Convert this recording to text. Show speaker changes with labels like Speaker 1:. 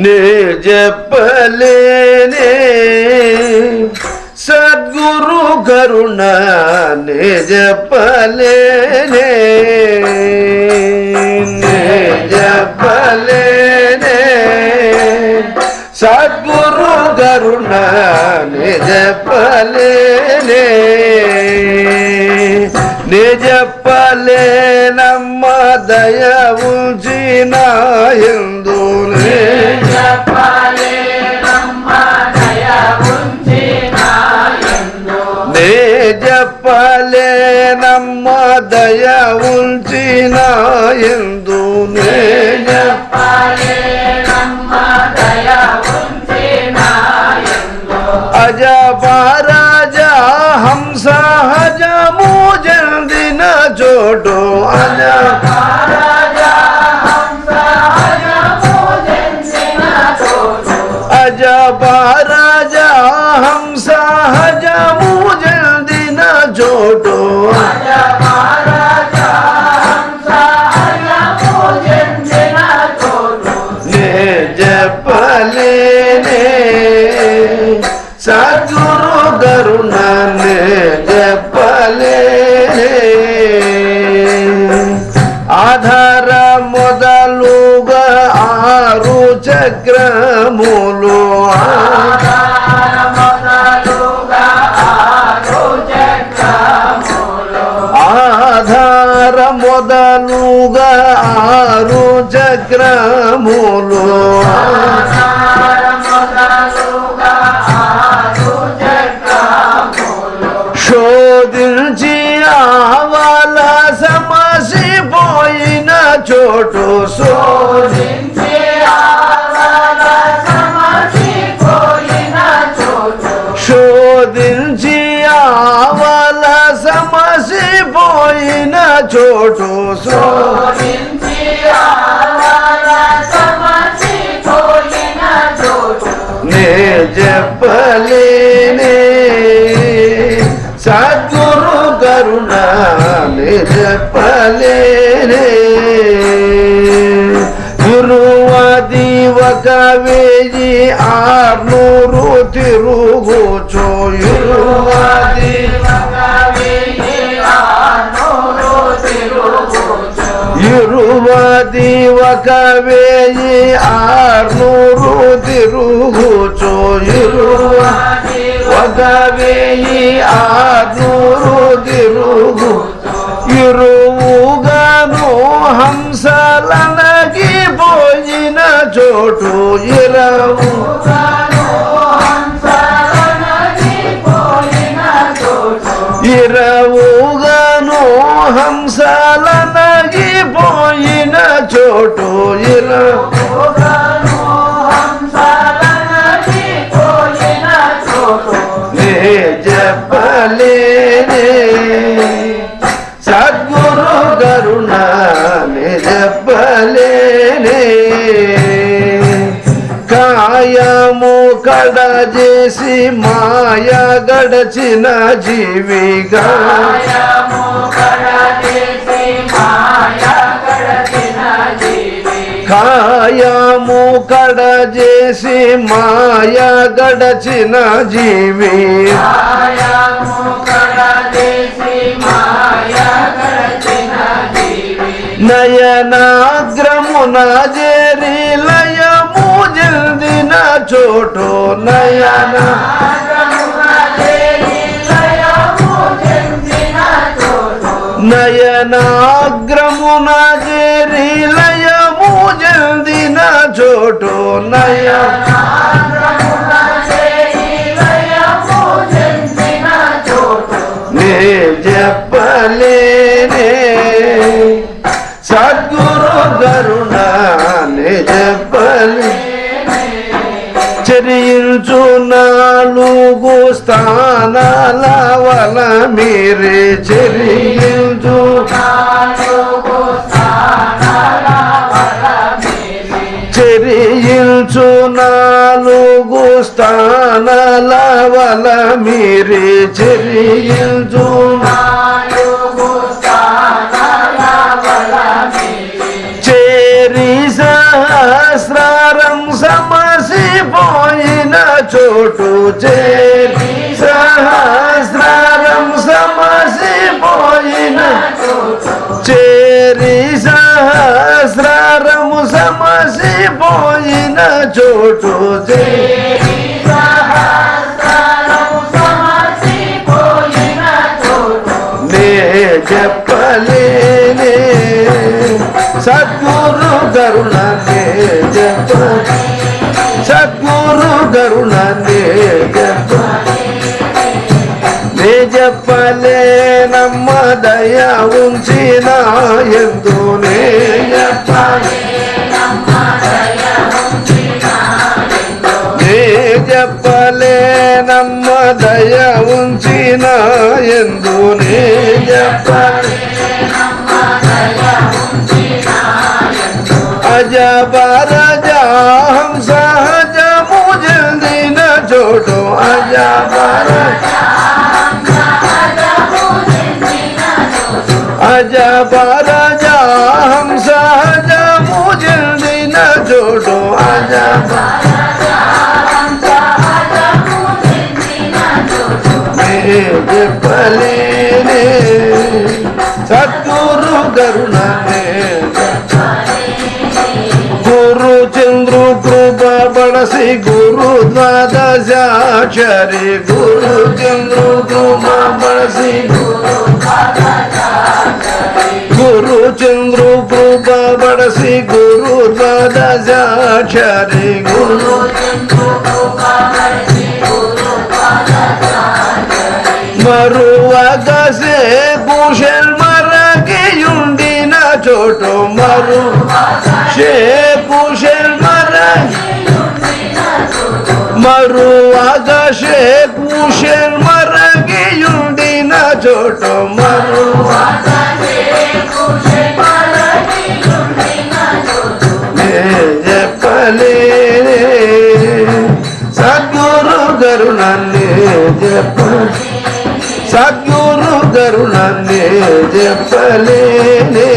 Speaker 1: నే చెప్పలేనే సద్గురు కరుణ నే చెప్పలేనే నే చెప్పలేనే సద్గురు కరుణ నే చెప్పలేనే నే చెప్పలేనమ్మ దయ ఉంచిన యందు నే చెప్పలేనమ్మ దయ ఉంచిన యందు నే అజపరాజ హంస హజము జల్దిన చోటు అజపరాజ హంస హజము జల్దిన చోటు నే చెప్పలేనే సద్గురు కరుణ నే చెప్పలేనే ఆధార మొదలుగా 6 చక్రములు ఆధార మొదలుగా 6 చక్రములు శోధించి ఆవల సమసిపోయిన చోటు శోధించి ఆవల సమసిపోయిన చోటు నే చెప్పలేనే సద్గురు కరుణ నే చెప్పలేనే గురువది 1600 తిరుగుచో గురువది 1600 తిరుగుచో 1600 తిరుగు ఇరువుగాను హంసలనగి పోయిన చోటు ఇరవుగాను హంసలనగి పోయిన చోటు నే చెప్పలేనే సద్గురు కరుణ నే చెప్పలేనే కాయము కడ చేసి మాయ గడచిన జీవిగా కాయము కడ చేసి మాయ గడచిన జీవి నయనాగ్రమున చేరి లయము జల్దిన చోటు నయనాగ్రమున చేరి లయము జల్దిన చోటు నే చెప్పలేనే సద్గురు కరుణ నే చెప్పలే చరించు 4 స్థానాల వల మీరే చరించు చరించు 4 స్థానాల వల మీరే చరించు చేరి సహస్రారం సమ చోటు చేరి సహస్రారం సమసిపోయిన చేరి సహస్రారము సమసిపోయిన చోటు చేరి నే చెప్పలేనే సద్గురు కరుణనే చెప్ప సద్గురు కరుణనే చెప్ప నే చెప్పలేనమ్మ దయ ఉంచిన ఎందు నే చెప్పలేనమ్మ దయ ఉంచిన ఎందు నే అజబరజాహం సహజము జల్దిన చోటు అజబరజాహం సహజము జల్దిన చోటు చెప్పలేనే సద్గురు కరుణనే గురు చంద్రు కృప బడసి గురు ద్వాదశాక్షరి గురు చంద్రు కృప బడసి గురు చంద్రు కృప బడసి గురు ద్వాదశాక్షరి గురు మరువగసే భూషణ్ మరగియుండిన చోటు మరు భూషణ్ మరువగసే భూషణ్ మరగియుండిన చోటు మరు చెప్పలేనే సద్గురు కరుణనే చెప్ప సద్గురు కరుణనే చెప్పలేనే